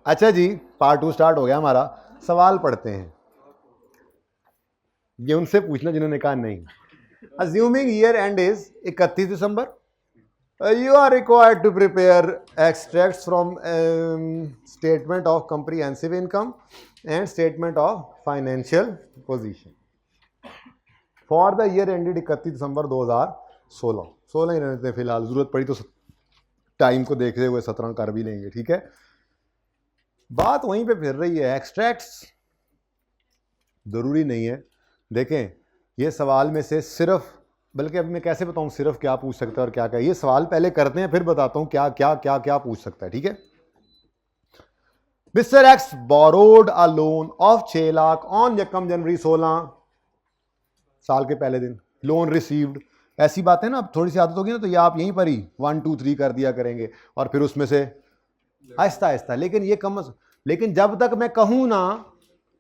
अच्छा जी, part 2 start हो गया हमारा। सवाल पढ़ते हैं, ये उनसे पूछना जिन्होंने कहा नहीं। Assuming year and is 31 December, you are required to prepare extracts from statement of comprehensive income and statement of financial position for the year ended 31 दिसंबर 2016। 16 ही रहते हैं फिलहाल, जरूरत पड़ी तो टाइम को देखते हुए 17 कर भी लेंगे, ठीक है। बात वहीं पे फिर रही है, एक्सट्रैक्ट्स जरूरी नहीं है। देखें, ये सवाल में से सिर्फ, बल्कि अभी मैं कैसे बताऊं सिर्फ क्या पूछ सकता है और क्या क्या, ये सवाल पहले करते हैं फिर बताता हूं क्या क्या क्या क्या पूछ सकता है, ठीक है। Mister x borrowed a loan of 6 lakh on यकम जनवरी 16 साल के पहले दिन, लोन रिसीव्ड। ऐसी बातें ना, अब थोड़ी सी आदत होगी ना, तो ये आप यहीं पर ही 1 2 3 कर दिया करेंगे और फिर उसमें से आहिस्ता आहिस्ता। लेकिन ये लेकिन जब तक मैं कहूं ना,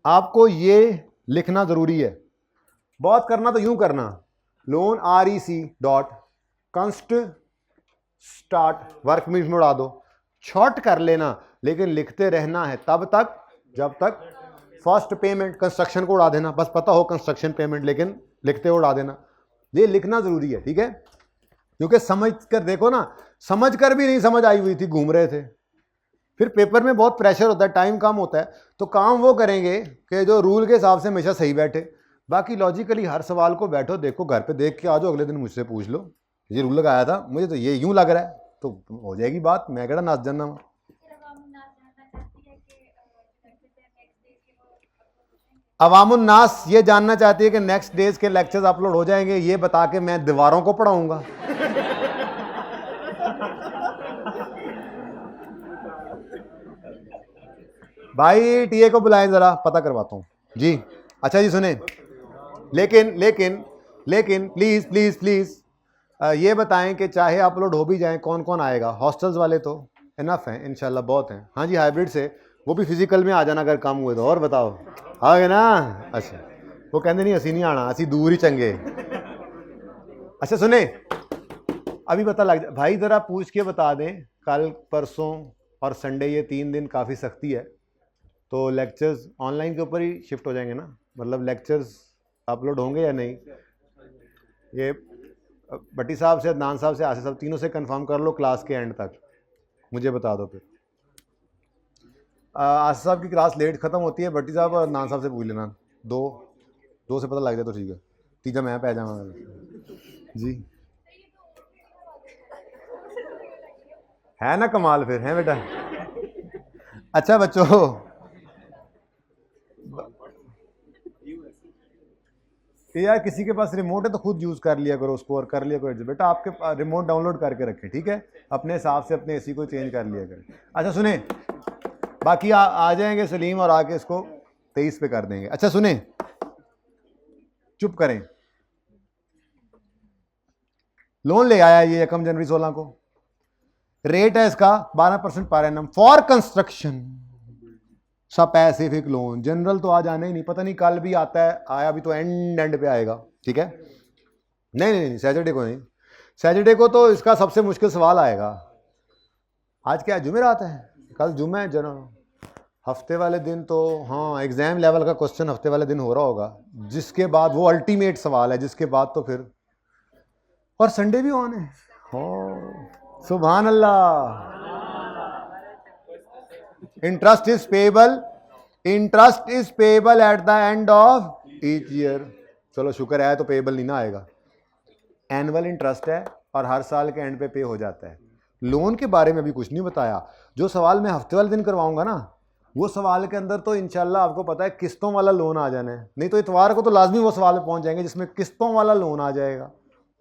आपको ये लिखना जरूरी है। बहुत करना तो यूं करना, लोन REC.const स्टार्ट वर्क में उड़ा दो, शॉर्ट कर लेना, लेकिन लिखते रहना है तब तक जब तक फर्स्ट पेमेंट, कंस्ट्रक्शन को उड़ा देना, बस पता हो कंस्ट्रक्शन पेमेंट, लेकिन लिखते उड़ा देना। ये लिखना जरूरी है, ठीक है। क्योंकि समझ कर देखो ना, समझ कर भी नहीं समझ आई हुई थी, घूम रहे थे, फिर पेपर में बहुत प्रेशर होता है, टाइम कम होता है, तो काम वो करेंगे कि जो रूल के हिसाब से हमेशा सही बैठे। बाकी लॉजिकली हर सवाल को बैठो, देखो, घर पे देख के आ जाओ, अगले दिन मुझसे पूछ लो ये रूल लगाया था, मुझे तो ये यूं लग रहा है, तो हो जाएगी बात। मैं कहना नाच जाना। अवामुन्नास ये जानना चाहती है कि नेक्स्ट डेज के लेक्चर्स अपलोड हो जाएंगे, ये बता के मैं दीवारों को पढ़ाऊंगा। भाई टीए को बुलाएं, जरा पता करवाता हूं जी। अच्छा जी सुने, लेकिन लेकिन लेकिन प्लीज प्लीज प्लीज ये बताएं कि चाहे अपलोड हो भी जाए, कौन कौन आएगा। हॉस्टल्स वाले तो इनफ हैं इंशाल्लाह, बहुत हैं। हाँ जी, हाइब्रिड से वो भी फिजिकल में आ जाना अगर काम हुए तो। और बताओ, आ गए ना? अच्छा, वो कहते नहीं असी नहीं आना, असी दूर ही चंगे। अच्छा सुने, अभी पता लग जाए भाई, जरा पूछ के बता दें, कल परसों और संडे ये 3 दिन काफ़ी सख्ती है, तो लेक्चर्स ऑनलाइन के ऊपर ही शिफ्ट हो जाएंगे ना, मतलब लेक्चर्स अपलोड होंगे या नहीं। ये भट्टी साहब से, अदनान साहब से, आसिफ साहब, तीनों से कंफर्म कर लो, क्लास के एंड तक मुझे बता दो। फिर आसिफ साहब की क्लास लेट ख़त्म होती है, भट्टी साहब और अदनान साहब से पूछ लेना, दो से पता लग जाए तो ठीक है, तीजा मैं पै जाऊँगा जी। है ना कमाल, फिर है बेटा। अच्छा बच्चों, यार किसी के पास रिमोट है तो खुद यूज़ कर लिया करो उसको, और कर लिया करो बेटा, आपके रिमोट डाउनलोड करके रखें, ठीक है, अपने हिसाब से अपने एसी को चेंज कर लिया करें। अच्छा सुने, बाकी आ जाएंगे सलीम और आके इसको 23 पे कर देंगे। अच्छा सुने, चुप करें। लोन ले आया ये 1 जनवरी 16 को, रेट है इसका 12% per annum for construction specific loan. General तो आज आने ही नहीं, पता नहीं कल भी आता है, आया भी तो एंड पे आएगा, ठीक है। नहीं नहीं नहीं, सैटरडे को नहीं, सैटरडे को तो इसका सबसे मुश्किल सवाल आएगा। आज क्या जुमेरात है, कल जुम्मे है, जनरल हफ्ते वाले दिन तो हाँ एग्जाम लेवल का क्वेश्चन हफ्ते वाले दिन हो रहा होगा, जिसके बाद वो अल्टीमेट सवाल है, जिसके बाद तो फिर, और संडे भी ऑन है। हो सुभान अल्लाह। Interest is payable, interest is payable at the end of each year. चलो शुक्र है, तो पेएबल नहीं ना आएगा, एनुअल इंटरेस्ट है और हर साल के एंड पे पे हो जाता है। लोन के बारे में भी कुछ नहीं बताया। जो सवाल मैं हफ्ते वाले दिन करवाऊंगा ना, वो सवाल के अंदर तो इंशाल्लाह आपको पता है किस्तों वाला लोन आ जाना है, नहीं तो इतवार को तो लाजमी वो सवाल में पहुंच जाएंगे जिसमें किस्तों वाला लोन आ जाएगा।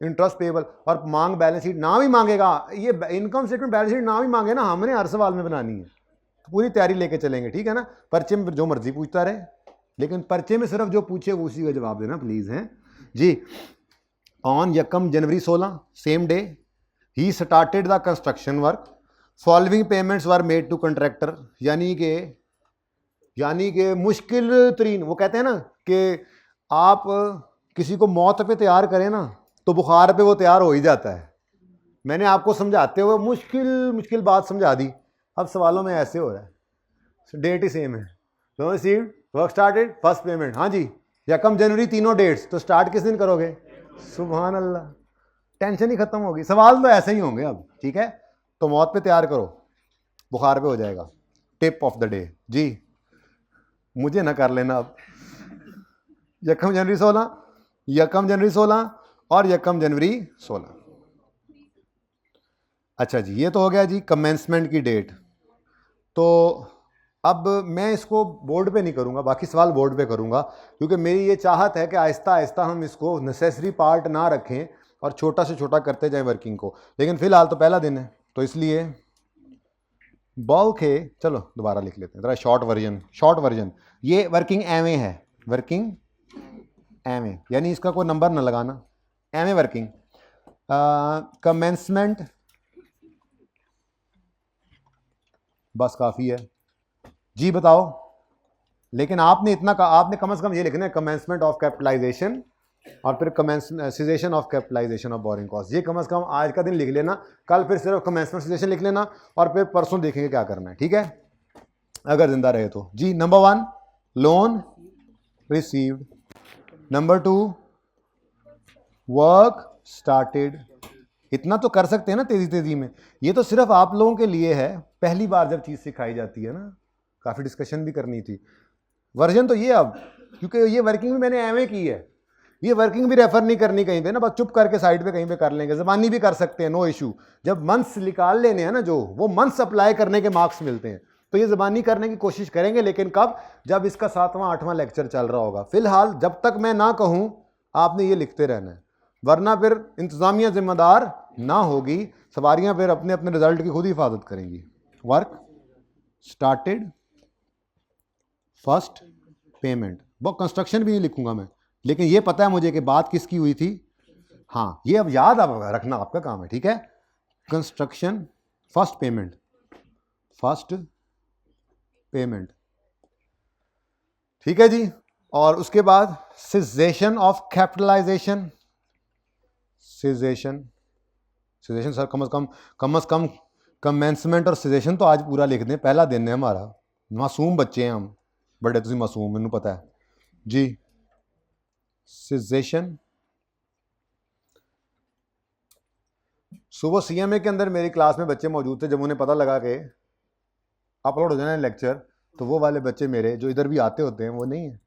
इंटरेस्ट पेएबल और मांग बैलेंस शीट ना भी मांगेगा, ये इनकम स्टेटमेंट बैलेंस शीट ना भी मांगे ना, हमने हर सवाल में बनानी है, तो पूरी तैयारी लेके चलेंगे, ठीक है ना। पर्चे में जो मर्जी पूछता रहे, लेकिन पर्चे में सिर्फ जो पूछे वो उसी का जवाब देना प्लीज है जी। ऑन 1 जनवरी 16 सेम डे ही started the construction work, following payments were made to contractor. यानी कि मुश्किल तरीन, वो कहते हैं ना कि आप किसी को मौत पे तैयार करें ना, तो बुखार पे वो तैयार हो ही जाता है। मैंने आपको समझाते हुए मुश्किल बात समझा दी, अब सवालों में ऐसे हो रहा है। डेट ही सेम है। Loan received, work started, first payment. हाँ जी, यकम जनवरी, तीनों डेट्स, तो स्टार्ट किस दिन करोगे? सुभान अल्लाह, टेंशन ही खत्म होगी। सवाल तो ऐसे ही होंगे अब, ठीक है। तो मौत पे तैयार करो, बुखार पे हो जाएगा। टिप ऑफ द डे जी, मुझे ना कर लेना अब। यकम जनवरी 16, यकम जनवरी 16 और यकम जनवरी 16। अच्छा जी, ये तो हो गया जी कमेंसमेंट की डेट। तो अब मैं इसको बोर्ड पे नहीं करूंगा, बाकी सवाल बोर्ड पे करूंगा, क्योंकि मेरी ये चाहत है कि आहिस्ता आहिस्ता हम इसको नेसेसरी पार्ट ना रखें और छोटा से छोटा करते जाएं वर्किंग को। लेकिन फिलहाल तो पहला दिन है, तो इसलिए बल्क है। चलो दोबारा लिख लेते हैं जरा, शॉर्ट वर्जन। ये वर्किंग एवे है, वर्किंग एवे, यानी इसका कोई नंबर ना लगाना, एवे वर्किंग। कमेंसमेंट बस काफ़ी है जी, बताओ। लेकिन आपने इतना आपने कम से कम ये लिखना है, कमेंसमेंट ऑफ कैपिटलाइजेशन और फिर cessation of capitalisation of borrowing cost. ये कम से कम आज का दिन लिख लेना, कल फिर सिर्फ कमेंसमेंट सीजेशन लिख लेना और फिर परसों देखेंगे क्या करना है, ठीक है, अगर जिंदा रहे तो जी। Number 1 loan received, number 2 work started. इतना तो कर सकते हैं ना तेजी में। ये तो सिर्फ आप लोगों के लिए है, पहली बार जब चीज़ सिखाई जाती है ना, काफ़ी डिस्कशन भी करनी थी। वर्जन तो ये अब, क्योंकि ये वर्किंग भी मैंने एमए की है, ये वर्किंग भी रेफर नहीं करनी कहीं पे ना, बस चुप करके साइड पे कहीं पे कर लेंगे, ज़बानी भी कर सकते हैं, नो इशू। जब मंथ्स निकाल लेने हैं ना, जो वो मंथ्स अप्लाई करने के मार्क्स मिलते हैं, तो ये ज़बानी करने की कोशिश करेंगे, लेकिन कब? जब इसका 7वां 8वां लेक्चर चल रहा होगा। फिलहाल जब तक मैं ना कहूँ आपने ये लिखते रहना है, वरना फिर इंतज़ामिया जिम्मेदार ना होगी, सवारियां फिर अपने अपने रिजल्ट की खुद ही हिफाजत करेंगी। वर्क स्टार्टेड, फर्स्ट पेमेंट, वो कंस्ट्रक्शन भी नहीं लिखूंगा मैं, लेकिन ये पता है मुझे कि बात किसकी हुई थी। हाँ, ये अब याद आप रखना आपका काम है, ठीक है। Construction first payment, first payment, ठीक है जी। और उसके बाद cessation of capitalisation, cessation sir कम से कम कमेंसमेंट और सीजेशन तो आज पूरा लिख दें, पहला दिन है हमारा, मासूम बच्चे हैं हम, बड़े तुम मासूम, मैनू पता है जी। सीजेशन, सुबह सीएमए के अंदर मेरी क्लास में बच्चे मौजूद थे, जब उन्हें पता लगा कि अपलोड हो जाना है लेक्चर, तो वो वाले बच्चे मेरे जो इधर भी आते होते हैं वो नहीं है,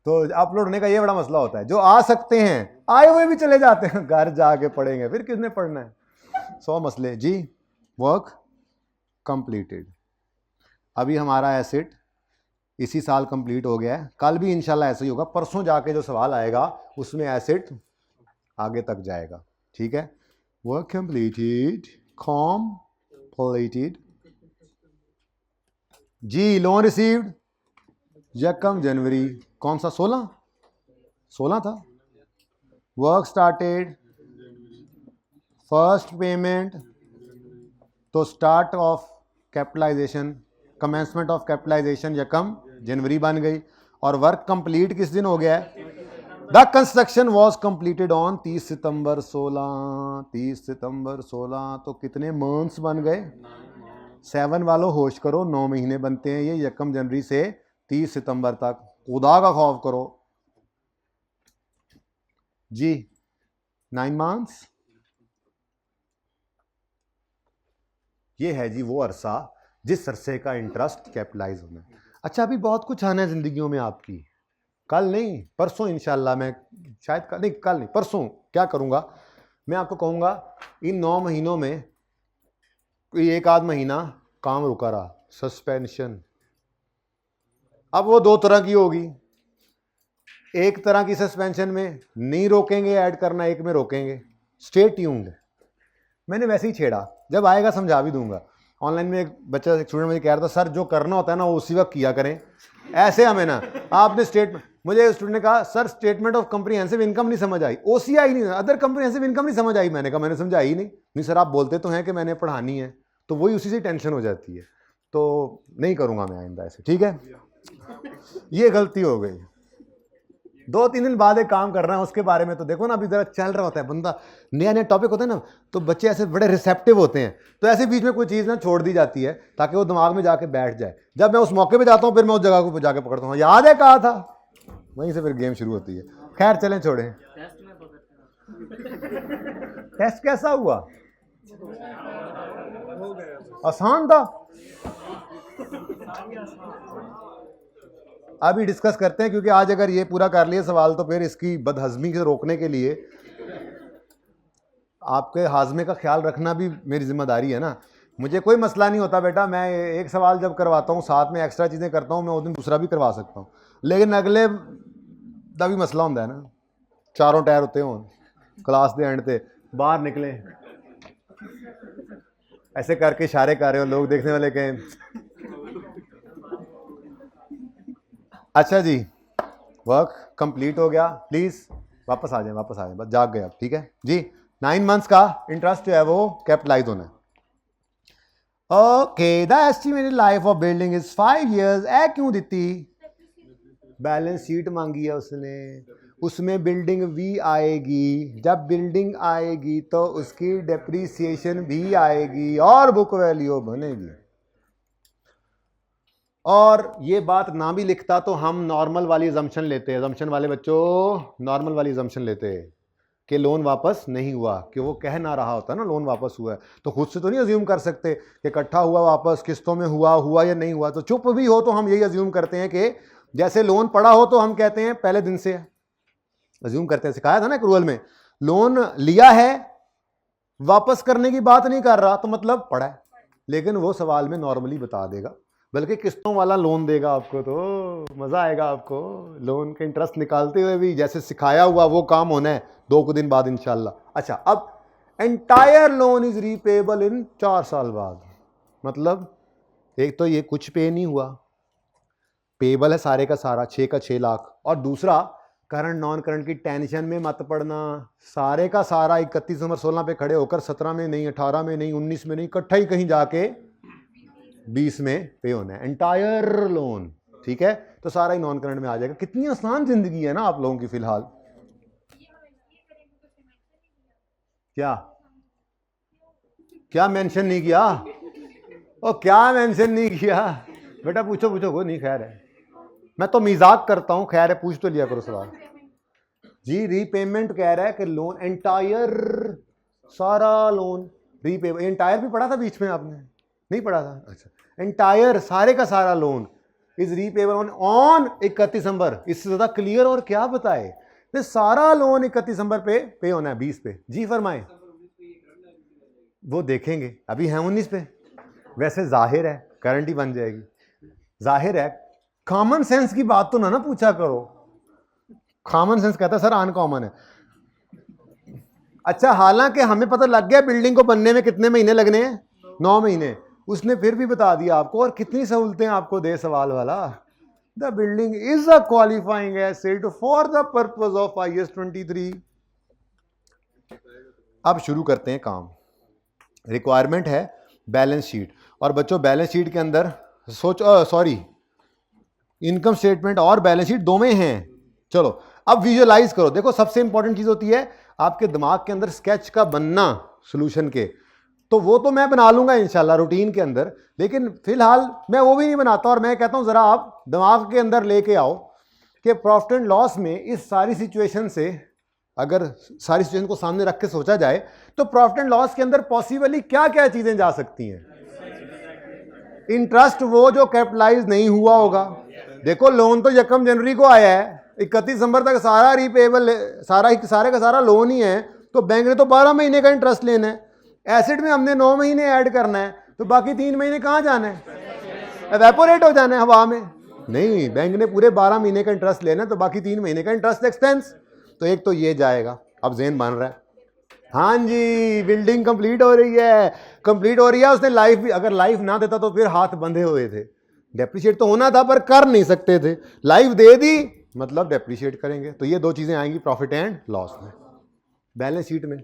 तो अपलोड होने का ये बड़ा मसला होता है। जो आ सकते हैं आए हुए भी चले जाते हैं, घर जाके पढ़ेंगे, फिर किसने पढ़ना है, 100 मसले जी। वर्क कंप्लीटेड, अभी हमारा एसेट इसी साल कंप्लीट हो गया है, कल भी इंशाल्लाह ऐसे ही होगा, परसों जाके जो सवाल आएगा उसमें एसेट आगे तक जाएगा, ठीक है। वर्क कंप्लीटेड, कंप्लीटेड जी। लोन रिसीव्ड यकम जनवरी, कौन सा 16 था। वर्क स्टार्टेड, फर्स्ट पेमेंट, तो start of capitalization, commencement of capitalization यकम जनवरी बन गई। और वर्क कंप्लीट किस दिन हो गया है? The construction was completed on 30 सितंबर 16, 30 सितंबर 16, तो कितने मंथ्स बन गए? 7 वालों होश करो, 9 महीने बनते हैं ये, यकम जनवरी से 30 सितंबर तक, खुदा का खौफ करो जी। 9 मंथ्स, ये है जी वो अरसा जिस अरसे का इंटरेस्ट कैपिटलाइज होना है। अच्छा, अभी बहुत कुछ आना है जिंदगियों में आपकी, कल नहीं परसों इंशाल्लाह, मैं शायद कल नहीं, कल नहीं परसों क्या करूंगा, मैं आपको कहूंगा इन 9 महीनों में कोई एक आध महीना काम रुका रहा, सस्पेंशन। अब वो 2 तरह की होगी, एक तरह की सस्पेंशन में नहीं रोकेंगे ऐड करना, एक में रोकेंगे। स्टे ट्यून्ड, मैंने वैसे ही छेड़ा, जब आएगा समझा भी दूंगा। ऑनलाइन में एक बच्चा, एक स्टूडेंट मुझे कह रहा था, सर जो करना होता है ना वो उसी वक्त किया करें, ऐसे हमें ना आपने स्टेटमेंट, मुझे स्टूडेंट ने कहा sir statement of comprehensive income नहीं समझ आई, ओसीआई नहीं, अदर कंप्रीहेंसिव इनकम नहीं समझ आई। मैंने कहा मैंने समझाई नहीं सर, आप बोलते तो हैं कि मैंने पढ़ानी है, तो वही उसी से टेंशन हो जाती है, तो नहीं करूंगा मैं आइंदा ऐसे, ठीक है। ये गलती हो गई, 2-3 दिन बाद एक काम कर रहे हैं उसके बारे में, तो देखो ना अभी जरा चल रहा होता है बंदा, नया नया टॉपिक होता है ना, तो बच्चे ऐसे बड़े रिसेप्टिव होते हैं, तो ऐसे बीच में कोई चीज़ ना छोड़ दी जाती है ताकि वो दिमाग में जाके बैठ जाए। जब मैं उस मौके पे जाता हूँ फिर मैं उस जगह को जाके पकड़ता हूँ, याद है कहा था, वहीं से फिर गेम शुरू होती है। खैर चलें छोड़ें। टेस्ट कैसा हुआ? आसान था। अभी डिस्कस करते हैं, क्योंकि आज अगर ये पूरा कर लिए सवाल तो फिर इसकी बदहजमी से रोकने के लिए आपके हाजमे का ख्याल रखना भी मेरी जिम्मेदारी है ना। मुझे कोई मसला नहीं होता बेटा, मैं एक सवाल जब करवाता हूँ साथ में एक्स्ट्रा चीज़ें करता हूँ, मैं उस दिन दूसरा भी करवा सकता हूँ, लेकिन अगले दा भी मसला होता है ना, चारों टायर होते हो क्लास के एंड पे बाहर निकले ऐसे करके इशारे कर रहे हो, लोग देखने वाले कहें अच्छा जी वर्क कंप्लीट हो गया, प्लीज वापस आ जाए, बस जाग गए आप, ठीक है जी। 9 मंथ्स का इंटरेस्ट जो है वो कैपिटलाइज होना है। Okay, the estimated life of building is 5 years। ए क्यों दी? बैलेंस शीट मांगी है उसने, उसमें बिल्डिंग भी आएगी, जब बिल्डिंग आएगी तो उसकी डेप्रीसिएशन भी आएगी और बुक वैल्यू बनेगी। और ये बात ना भी लिखता तो हम नॉर्मल वाली अजम्पशन लेते हैं, अजम्पशन वाले बच्चों नॉर्मल वाली अजम्पशन लेते हैं कि लोन वापस नहीं हुआ, कि वो कह ना रहा होता ना लोन वापस हुआ है, तो खुद से तो नहीं अज्यूम कर सकते कि इकट्ठा हुआ वापस, किस्तों में हुआ या नहीं हुआ। तो चुप भी हो तो हम यही अज्यूम करते हैं कि जैसे लोन पड़ा हो तो हम कहते हैं पहले दिन से अज्यूम करते हैं, सिखाया था ना एक रूल में, लोन लिया है वापस करने की बात नहीं कर रहा तो मतलब पड़ा है, लेकिन वो सवाल में नॉर्मली बता देगा, बल्कि किस्तों वाला लोन देगा आपको, तो मजा आएगा आपको लोन के इंटरेस्ट निकालते हुए भी, जैसे सिखाया हुआ वो काम होना है 2 दिन बाद इंशाल्लाह। अच्छा, अब एंटायर लोन इज रीपेबल इन 4 साल बाद, मतलब एक तो ये कुछ पे नहीं हुआ, पेबल है सारे का सारा 6 का 6 लाख, और दूसरा करंट नॉन करंट की टेंशन में मत पड़ना, सारे का सारा 31 दिसंबर 16 पे खड़े होकर 17 में नहीं, 18 में नहीं, 19 में नहीं, इकट्ठा ही कहीं जाके 20 में पे होना है एंटायर लोन, ठीक है, तो सारा ही नॉन करंट में आ जाएगा। कितनी आसान जिंदगी है ना आप लोगों की फिलहाल। क्या मेंशन नहीं किया? ओ क्या मेंशन नहीं किया बेटा, पूछो कोई नहीं, खैर है, मैं तो मजाक करता हूं, खैर है पूछ तो लिया करो सवाल जी। रीपेमेंट कह रहा है कि लोन एंटायर, सारा लोन रीपेमेंट, एंटायर भी पढ़ा था बीच में आपने, नहीं पढ़ा था? अच्छा, एंटायर सारे का सारा लोन इज रीपेबल ऑन 31 दिसंबर, इससे ज्यादा क्लियर और क्या बताए, तो सारा लोन 31 दिसंबर पे होना है 20 पे। जी फरमाए, वो देखेंगे, अभी है 19 पे, वैसे जाहिर है करंट ही बन जाएगी, जाहिर है। कॉमन सेंस की बात तो ना पूछा करो, कॉमन सेंस कहता है सर अनकॉमन है। अच्छा, हालांकि हमें पता लग गया बिल्डिंग को बनने में कितने महीने लगने हैं, 9 महीने, उसने फिर भी बता दिया आपको, और कितनी सहूलतें आपको दे सवाल वाला। The building is a qualifying asset for the purpose of IAS 23। अब शुरू करते हैं काम। रिक्वायरमेंट है बैलेंस शीट, और बच्चों बैलेंस शीट के अंदर इनकम स्टेटमेंट और बैलेंस शीट दोनों हैं। चलो अब विजुअलाइज करो, देखो सबसे इंपॉर्टेंट चीज होती है आपके दिमाग के अंदर स्केच का बनना सॉल्यूशन के, तो वो तो मैं बना लूंगा इंशाल्लाह रूटीन के अंदर, लेकिन फिलहाल मैं वो भी नहीं बनाता, और मैं कहता हूं जरा आप दिमाग के अंदर लेके आओ कि प्रॉफिट एंड लॉस में इस सारी सिचुएशन से, अगर सारी सिचुएशन को सामने रख के सोचा जाए तो प्रॉफिट एंड लॉस के अंदर पॉसिबली क्या क्या चीजें जा सकती हैं। इंटरेस्ट वो जो कैपिटलाइज नहीं हुआ होगा, देखो लोन तो 1 जनवरी को आया है, 31 दिसंबर तक सारा रीपेबल, सारे का सारा लोन ही है, तो बैंक ने तो 12 महीने का इंटरेस्ट लेना है, एसिड में हमने 9 महीने ऐड करना है, तो बाकी 3 महीने कहाँ जाना है, एवेपोरेट हो जाना है हवा में। नहीं, बैंक ने पूरे 12 महीने का इंटरेस्ट लेना है, तो बाकी 3 महीने का इंटरेस्ट एक्सपेंस, तो एक तो ये जाएगा। अब ज़ेन बन रहा है, हाँ जी बिल्डिंग कंप्लीट हो रही है, उसने लाइफ भी, अगर लाइफ ना देता तो फिर हाथ बंधे हुए थे, डेप्रिशिएट तो होना था पर कर नहीं सकते थे, लाइफ दे दी मतलब डेप्रिशिएट करेंगे, तो ये 2 चीजें आएंगी प्रॉफिट एंड लॉस में। बैलेंस शीट में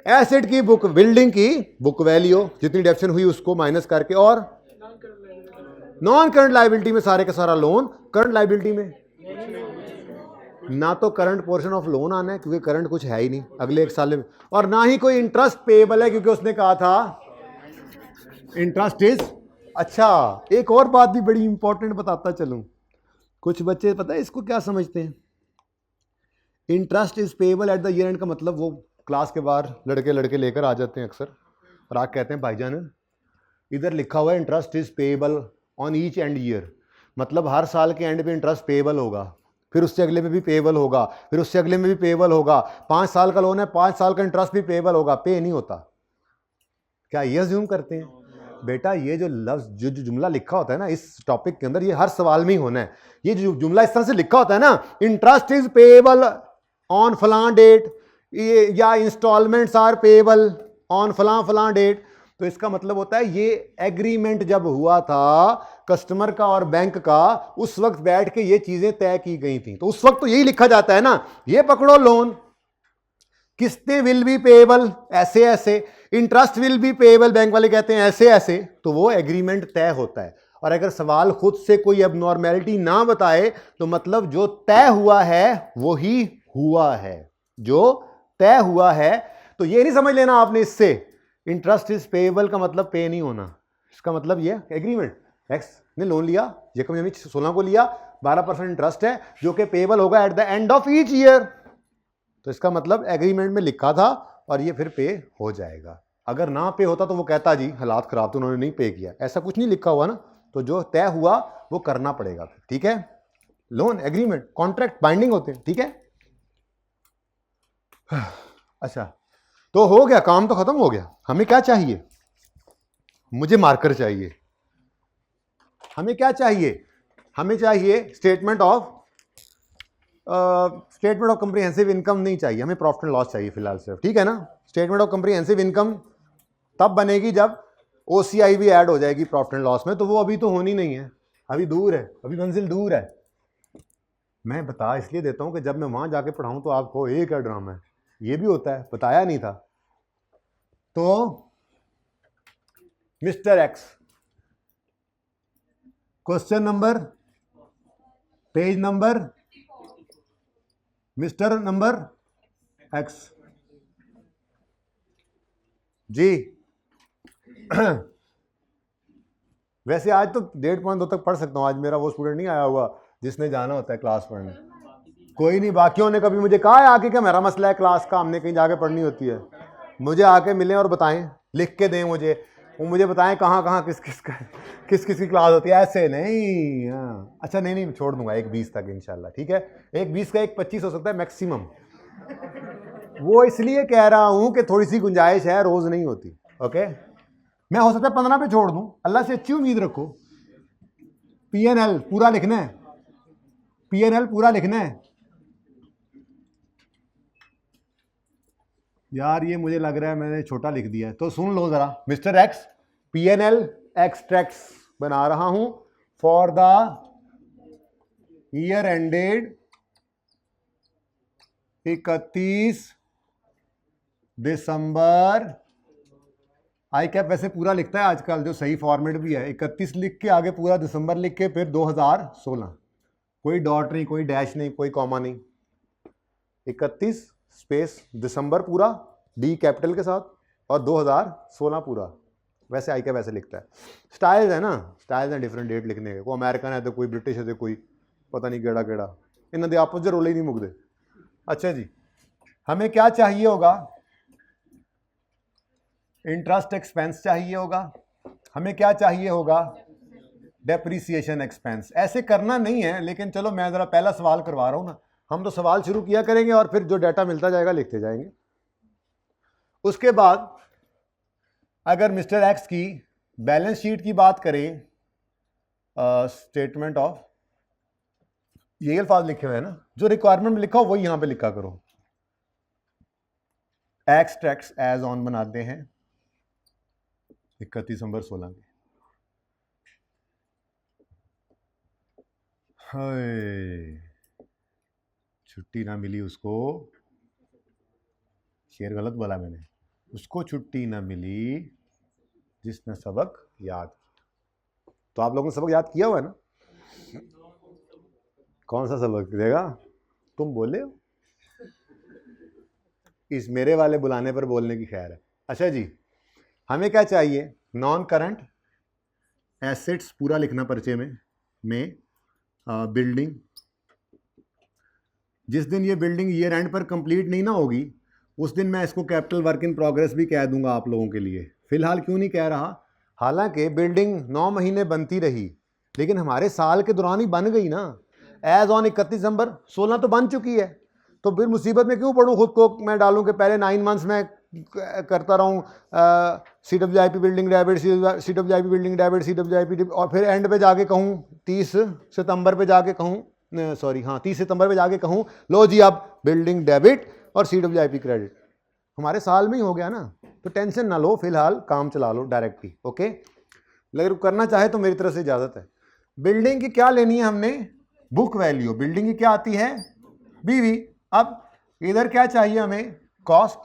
एसेट की बुक, बिल्डिंग की बुक वैल्यू जितनी डेप्रिसिएशन हुई उसको माइनस करके, और नॉन करंट लायबिलिटी में सारे का सारा लोन, करंट लायबिलिटी में ना तो करंट पोर्शन ऑफ लोन आना है क्योंकि करंट कुछ है ही नहीं अगले एक साल में, और ना ही कोई इंटरेस्ट पेएबल है क्योंकि उसने कहा था इंटरेस्ट इज। अच्छा, एक और बात भी बड़ी इंपॉर्टेंट बताता चलूं, कुछ बच्चे पता है इसको क्या समझते हैं, interest is payable at the year and का मतलब वो क्लास के बाहर लड़के लेकर आ जाते हैं अक्सर और आके कहते हैं भाईजान इधर लिखा हुआ है interest is payable on each and year, मतलब हर साल के एंड पे इंटरेस्ट पेएबल होगा, फिर उससे अगले में भी पेएबल होगा, फिर उससे अगले में भी पेएबल होगा, 5 साल का लोन है 5 साल का इंटरेस्ट भी पेएबल होगा, पे नहीं होता। क्या ये अज्यूम करते हैं? बेटा ये जो लफ्ज जो जुमला लिखा होता है ना इस टॉपिक के अंदर, ये हर सवाल में ही होना है। ये जो जुमला इस तरह से लिखा होता है ना, इंटरेस्ट इज पेएबल ऑन फलां डेट, या इंस्टॉलमेंट्स आर पेएबल ऑन फलां डेट, तो इसका मतलब होता है ये एग्रीमेंट जब हुआ था कस्टमर का और बैंक का, उस वक्त बैठ के ये चीजें तय की गई थी, तो उस वक्त तो यही लिखा जाता है ना, ये पकड़ो लोन, किस्तें विल बी पेएबल ऐसे ऐसे, interest will be payable bank वाले कहते हैं ऐसे ऐसे, तो वो एग्रीमेंट तय होता है। और अगर सवाल खुद से कोई एबनॉर्मेलिटी ना बताए तो मतलब जो तय हुआ है वो ही हुआ है, जो तय हुआ है। तो ये नहीं समझ लेना आपने इससे इंटरेस्ट इज पेएबल का मतलब पे नहीं होना, इसका मतलब ये एग्रीमेंट, एक्स ने लोन लिया, जेकब यानी 16 को लिया, 12% इंटरेस्ट है जो कि पेएबल होगा eight the end of each year, तो इसका मतलब एग्रीमेंट में लिखा था और ये फिर पे हो जाएगा। अगर ना पे होता तो वो कहता जी हालात खराब तो उन्होंने नहीं पे किया, ऐसा कुछ नहीं लिखा हुआ ना, तो जो तय हुआ वो करना पड़ेगा, ठीक है। लोन एग्रीमेंट कॉन्ट्रैक्ट बाइंडिंग होते हैं, ठीक है। अच्छा तो हो गया, काम तो खत्म हो गया। हमें क्या चाहिए? मुझे मार्कर चाहिए। हमें क्या चाहिए? हमें चाहिए स्टेटमेंट ऑफ कंप्रिहेंसिव इनकम नहीं चाहिए, हमें प्रॉफिट एंड लॉस चाहिए फिलहाल सिर्फ, ठीक है ना। स्टेटमेंट ऑफ कंप्रिहेंसिव इनकम तब बनेगी जब ओसीआई भी ऐड हो जाएगी प्रॉफिट एंड लॉस में, तो वो अभी तो होनी नहीं है, अभी दूर है, अभी मंजिल दूर है। मैं बता इसलिए देता हूं कि जब मैं वहां जाके पढ़ाऊं तो आपको एक क्या ड्रामा है, ये भी होता है, बताया नहीं था। तो mister x, question number, page number, mister number x जी। वैसे आज तो 1.5-2 तक पढ़ सकता हूँ, आज मेरा वो स्टूडेंट नहीं आया हुआ जिसने जाना होता है क्लास पढ़ने। कोई नहीं, बाकियों ने कभी मुझे कहा है आके क्या मेरा मसला है क्लास का, हमने कहीं जाके पढ़नी होती है। मुझे आके मिलें और बताएं, लिख के दें मुझे, वो मुझे बताएं कहाँ किस किस की क्लास होती है, ऐसे नहीं। हाँ अच्छा, नहीं छोड़ दूंगा 1:20 तक इंशाल्लाह, ठीक है। 1:20 का 1:25 हो सकता है मैक्सिमम, वो इसलिए कह रहा हूं कि थोड़ी सी गुंजाइश है, रोज नहीं होती। ओके, मैं हो सकता है 15 पे छोड़ दूं, अल्लाह से अच्छी उम्मीद रखो। PNL पूरा लिखना है, PNL पूरा लिखना है यार, ये मुझे लग रहा है मैंने छोटा लिख दिया है, तो सुन लो जरा। मिस्टर एक्स, PNL एक्सट्रैक्ट्स बना रहा हूं for the year ended 31 December. I cap वैसे पूरा लिखता है आजकल, जो सही फॉर्मेट भी है, 31 लिख के आगे पूरा दिसंबर लिख के फिर 2016, कोई डॉट नहीं, कोई डैश नहीं, कोई कॉमा नहीं, 31 स्पेस दिसंबर पूरा डी कैपिटल के साथ और 2016 पूरा। वैसे आई कैप वैसे लिखता है। स्टाइल्स है ना, स्टाइल्स हैं डिफरेंट डेट लिखने के, कोई अमेरिकन है तो कोई ब्रिटिश है तो कोई पता नहीं केड़ा केड़ा, इन्होंने दे आपस रोले ही नहीं मुकते। अच्छा जी, हमें क्या चाहिए होगा? इंटरेस्ट एक्सपेंस चाहिए होगा। हमें क्या चाहिए होगा? Depreciation expense. ऐसे करना नहीं है, लेकिन चलो मैं जरा पहला सवाल करवा रहा हूं ना, हम तो सवाल शुरू किया करेंगे और फिर जो डाटा मिलता जाएगा लिखते जाएंगे। उसके बाद अगर मिस्टर एक्स की बैलेंस शीट की बात करें, स्टेटमेंट ऑफ, ये अल्फाज लिखे हुए हैं ना, जो रिक्वायरमेंट में लिखा हो वही यहां पे लिखा करो। एक्सट्रैक्ट्स एज ऑन बनाते हैं 31 दिसंबर 16 के। छुट्टी ना मिली उसको, शेर गलत बोला मैंने, उसको छुट्टी ना मिली जिसने सबक याद किया। तो आप लोगों ने सबक याद किया हुआ है ना? कौन सा सबक देगा? तुम बोले हो, इस मेरे वाले बुलाने पर बोलने की खैर है। अच्छा जी, हमें क्या चाहिए, नॉन करंट एसेट्स पूरा लिखना परिचय में बिल्डिंग। जिस दिन ये बिल्डिंग ईयर एंड पर कंप्लीट नहीं ना होगी उस दिन मैं इसको कैपिटल वर्क इन प्रोग्रेस भी कह दूंगा आप लोगों के लिए। फिलहाल क्यों नहीं कह रहा, हालांकि बिल्डिंग 9 महीने बनती रही लेकिन हमारे साल के दौरान ही बन गई ना। एज ऑन 31 दिसंबर 16 तो बन चुकी है, तो फिर मुसीबत में क्यों पढ़ूं खुद को मैं डालूं कि पहले 9 मंथ्स में करता रहूं CWIP building debit, CWIP building debit, CWIP, और फिर एंड पे जाके कहूं 30 सितंबर पे जाके कहूं, सॉरी हाँ 30 सितंबर पे जाके कहूं लो जी अब बिल्डिंग डेबिट और CWIP क्रेडिट। हमारे साल में ही हो गया ना, तो टेंशन ना लो, फिलहाल काम चला लो डायरेक्ट ही। ओके, अगर करना चाहे तो मेरी तरफ से इजाजत है। बिल्डिंग की क्या लेनी है हमने, बुक वैल्यू। बिल्डिंग की क्या आती है, BV। अब इधर क्या चाहिए हमें, कॉस्ट,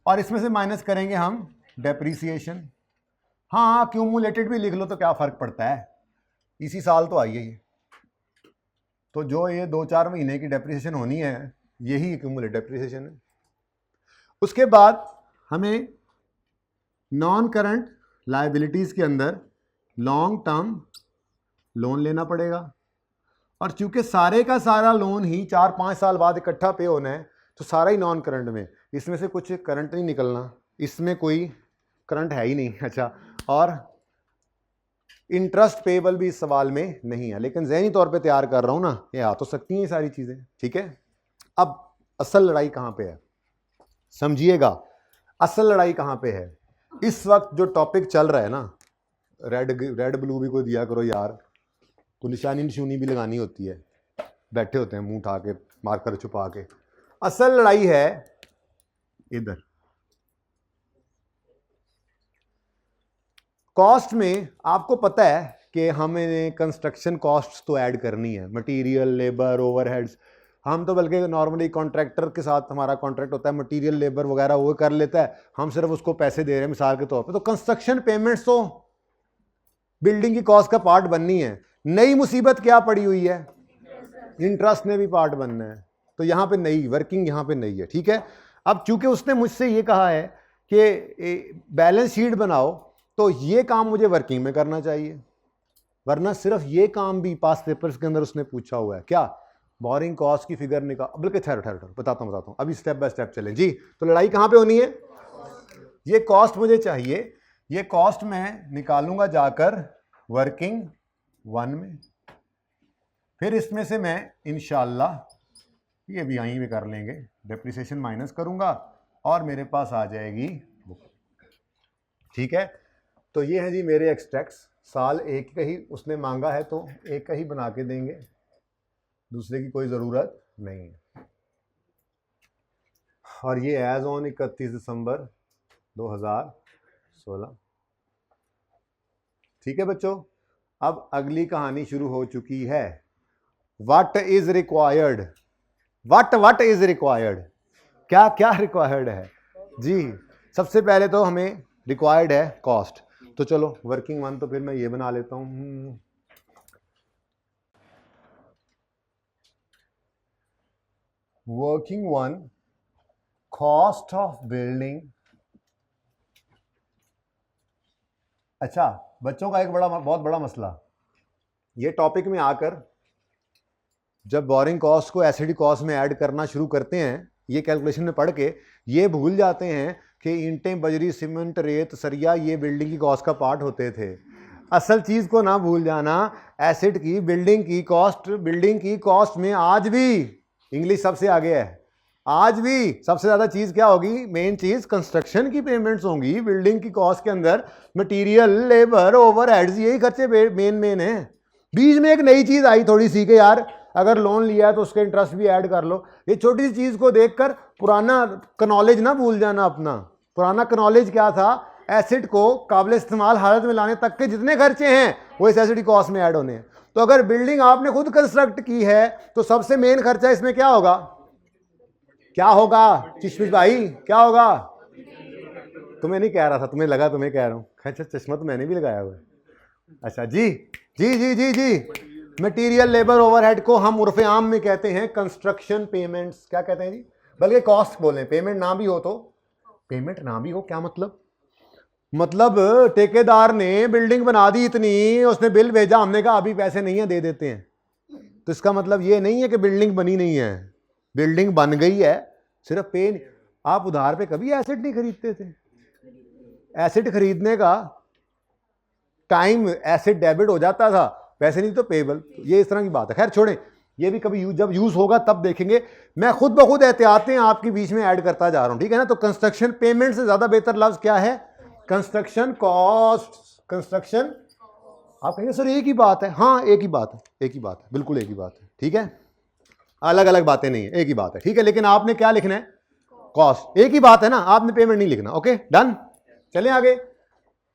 और इसमें से माइनस करेंगे हम डेप्रीसिएशन। हाँ क्यूमुलेटेड भी लिख लो तो क्या फर्क पड़ता है, इसी साल तो आई है ये, तो जो ये 2-4 महीने की डेप्रीसिएशन होनी है यही क्यूमुलेटेड डेप्रीसिएशन है। उसके बाद हमें नॉन करंट लायबिलिटीज के अंदर लॉन्ग टर्म लोन लेना पड़ेगा, और चूंकि सारे का सारा लोन ही 4-5 साल बाद इकट्ठा पे होना है तो सारा ही नॉन करंट में, इसमें से कुछ करंट नहीं निकलना, इसमें कोई करंट है ही नहीं। अच्छा, और इंटरेस्ट पेबल भी इस सवाल में नहीं है, लेकिन ज़हनी तौर पे तैयार कर रहा हूं ना, ये आ तो सकती हैं ये सारी चीज़ें। ठीक है, अब असल लड़ाई कहाँ पे है, समझिएगा असल लड़ाई कहाँ पे है। इस वक्त जो टॉपिक चल रहा है ना, रेड ब्लू भी कोई दिया करो यार, तो निशानी निशूनी भी लगानी होती है, बैठे होते हैं मुंह उठा के मार्कर छुपा के। असल लड़ाई है इधर, कॉस्ट में। आपको पता है कि हमें कंस्ट्रक्शन कॉस्ट तो ऐड करनी है, मटेरियल, लेबर, ओवरहेड्स। हम तो बल्कि नॉर्मली कॉन्ट्रैक्टर के साथ हमारा कॉन्ट्रैक्ट होता है, मटेरियल लेबर वगैरह वो कर लेता है, हम सिर्फ उसको पैसे दे रहे हैं मिसाल के तौर पे। तो कंस्ट्रक्शन पेमेंट्स तो बिल्डिंग की कॉस्ट का पार्ट बननी है। नई मुसीबत क्या पड़ी हुई है, इंटरेस्ट ने भी पार्ट बनना है, तो यहाँ पे नई वर्किंग यहाँ पे नई है। ठीक है, अब चूंकि उसने मुझसे ये कहा है कि बैलेंस शीट बनाओ, तो ये काम मुझे वर्किंग में करना चाहिए, वरना सिर्फ ये काम भी पास पेपर्स के अंदर उसने पूछा हुआ है। क्या, बोरिंग कॉस्ट की फिगर निकाल, बल्कि ठहरो बताता हूँ अभी स्टेप बाय स्टेप चलें जी। तो लड़ाई कहाँ पे होनी है, ये कॉस्ट मुझे चाहिए, ये कॉस्ट मैं निकालूंगा जाकर वर्किंग 1 में, फिर इसमें से मैं इंशाल्लाह ये भी यहीं पे कर लेंगे, डेप्रिसिएशन माइनस करूंगा और मेरे पास आ जाएगी बुक। ठीक है, तो ये है जी मेरे एक्सट्रैक्ट्स। साल एक का ही उसने मांगा है तो एक का ही बना के देंगे, दूसरे की कोई ज़रूरत नहीं है। और ये एज ऑन 31 दिसंबर 2016। ठीक है बच्चों, अब अगली कहानी शुरू हो चुकी है। What is required, what is required, क्या क्या रिक्वायर्ड है जी। सबसे पहले तो हमें रिक्वायर्ड है कॉस्ट, तो चलो वर्किंग 1 तो फिर मैं ये बना लेता हूं, वर्किंग 1 कॉस्ट ऑफ बिल्डिंग। अच्छा बच्चों का एक बहुत बड़ा मसला, ये टॉपिक में आकर जब बोरिंग कॉस्ट को एसिडी कॉस्ट में ऐड करना शुरू करते हैं, ये कैलकुलेशन में पढ़ के ये भूल जाते हैं कि ईंटें, बजरी, सीमेंट, रेत, सरिया ये बिल्डिंग की कॉस्ट का पार्ट होते थे। असल चीज़ को ना भूल जाना, एसिड की बिल्डिंग की कॉस्ट में आज भी इंग्लिश सबसे आगे है। आज भी सबसे ज़्यादा चीज़ क्या होगी, मेन चीज़ कंस्ट्रक्शन की पेमेंट्स होंगी बिल्डिंग की कॉस्ट के अंदर। मटीरियल, लेबर, ओवरहेड्स, यही खर्चे मेन हैं। बीच में एक नई चीज़ आई थोड़ी सी कि यार अगर लोन लिया है तो उसका इंटरेस्ट भी ऐड कर लो। ये छोटी सी चीज़ को देखकर पुराना कनॉलेज ना भूल जाना अपना। पुराना कनॉलेज क्या था, एसिड को काबिल इस्तेमाल हालत में लाने तक के जितने खर्चे हैं वो इस एसिड कॉस्ट में ऐड होने हैं। तो अगर बिल्डिंग आपने खुद कंस्ट्रक्ट की है तो सबसे मेन खर्चा इसमें क्या होगा, क्या होगा चिश्मिश भाई, क्या होगा? तुम्हें नहीं कह रहा था, तुम्हें लगा तुम्हें कह रहा हूँ। अच्छा चश्मा तो मैंने भी लगाया हुआ है। अच्छा जी जी जी जी जी मटेरियल लेबर ओवरहेड को हम उर्फ आम में कहते हैं कंस्ट्रक्शन पेमेंट्स। क्या कहते हैं जी? बल्कि कॉस्ट बोलें, पेमेंट ना भी हो तो, पेमेंट ना भी हो क्या मतलब? मतलब ठेकेदार ने बिल्डिंग बना दी इतनी, उसने बिल भेजा, हमने कहा अभी पैसे नहीं है, दे देते हैं। तो इसका मतलब ये नहीं है कि बिल्डिंग बनी नहीं है, बिल्डिंग बन गई है, सिर्फ पे नहीं। आप उधार पे कभी एसेट नहीं खरीदते थे? एसेट खरीदने का टाइम एसेट डेबिट हो जाता था, पैसे नहीं तो पेबल। ये इस तरह की बात है। खैर छोड़ें, ये भी कभी जब यूज होगा तब देखेंगे। मैं खुद ब खुद एहतियातें आपके बीच में ऐड करता जा रहा हूं, ठीक है ना? तो कंस्ट्रक्शन पेमेंट से ज्यादा बेहतर लफ्ज क्या है? Construction cost. कंस्ट्रक्शन, आप कहेंगे सर एक ही बात है। हाँ एक ही बात है, एक ही बात है, बिल्कुल एक ही बात है, ठीक है? अलग अलग बातें नहीं है, एक ही बात है, ठीक है? लेकिन आपने क्या लिखना है? कॉस्ट। एक ही बात है ना, आपने पेमेंट नहीं लिखना। ओके डन, चलें आगे।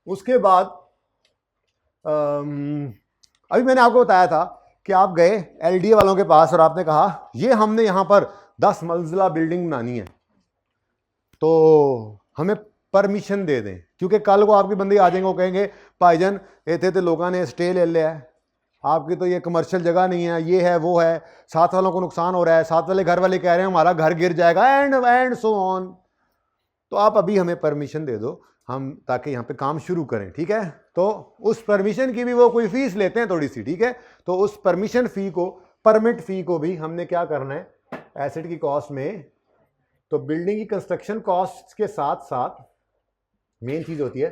उसके बाद अभी मैंने आपको बताया था कि आप गए एलडीए वालों के पास और आपने कहा ये हमने यहां पर 10 मंजिला बिल्डिंग बनानी है, तो हमें परमिशन दे दें। क्योंकि कल को आपके बंदे आ जाएंगे, वो कहेंगे भाईजान इतने तो लोगों ने स्टे ले लिया है, आपकी तो ये कमर्शियल जगह नहीं है, ये है वो है, साथ वालों को नुकसान हो रहा है, साथ वाले घर वाले कह रहे हैं हमारा घर गिर जाएगा, एंड सो ऑन। तो आप अभी हमें परमिशन दे दो, हम ताकि यहाँ पे काम शुरू करें, ठीक है? तो उस परमिशन की भी वो कोई फीस लेते हैं थोड़ी सी, ठीक है? तो उस परमिशन फी को, परमिट फी को भी हमने क्या करना है एसेट की कॉस्ट में। तो बिल्डिंग की कंस्ट्रक्शन कॉस्ट के साथ साथ मेन चीज होती है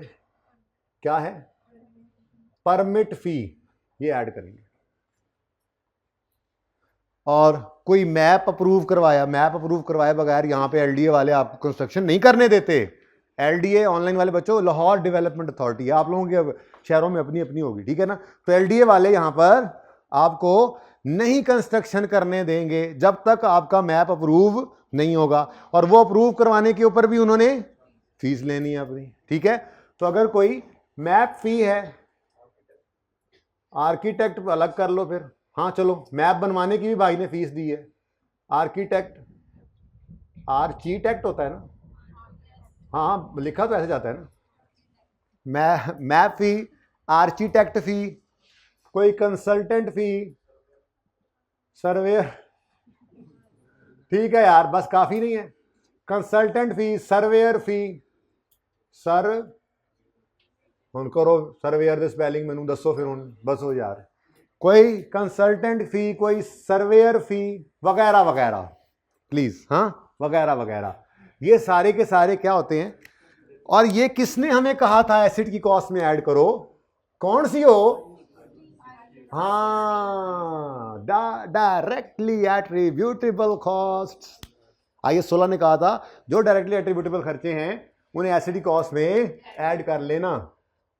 क्या है? परमिट फी, ये ऐड करेंगे। और कोई मैप अप्रूव करवाया, मैप अप्रूव करवाए बगैर यहां पे एलडीए वाले आपको कंस्ट्रक्शन नहीं करने देते। एलडीए ऑनलाइन वाले बच्चों लाहौर डेवलपमेंट अथॉरिटी है, आप लोगों के अब शहरों में अपनी अपनी होगी, ठीक है ना? तो एलडीए वाले यहां पर आपको नहीं कंस्ट्रक्शन करने देंगे जब तक आपका मैप अप्रूव नहीं होगा, और वो अप्रूव करवाने के ऊपर भी उन्होंने फीस लेनी है अपनी, ठीक है? तो अगर कोई मैप फी है, आर्किटेक्ट अलग कर लो फिर। हाँ चलो, मैप बनवाने की भी भाई ने फीस दी है। आर्किटेक्ट, आर्चीटेक्ट होता है ना? हाँ लिखा तो ऐसे जाता है ना। मैप फी, आर्किटेक्ट फी, कोई कंसल्टेंट फी, सर्वेयर, ठीक है यार बस काफी नहीं है। कंसल्टेंट फी, सर्वेयर फी, सर ਹੁਣ करो सर्वेयर द स्पेलिंग मैनू दसो फिर ਹੁਣ बस हो यार। कोई कंसल्टेंट फी, कोई सर्वेयर फी वगैरह वगैरह, प्लीज, हाँ वगैरह वगैरह, ये सारे के सारे क्या होते हैं? और ये किसने हमें कहा था एसिड की कॉस्ट में ऐड करो? कौन सी हो? हाँ डायरेक्टली एट्रीब्यूटेबल कॉस्ट। IAS 16 ने कहा था जो डायरेक्टली एट्रीब्यूटेबल खर्चे हैं उन्हें एसिड की कॉस्ट में ऐड कर लेना।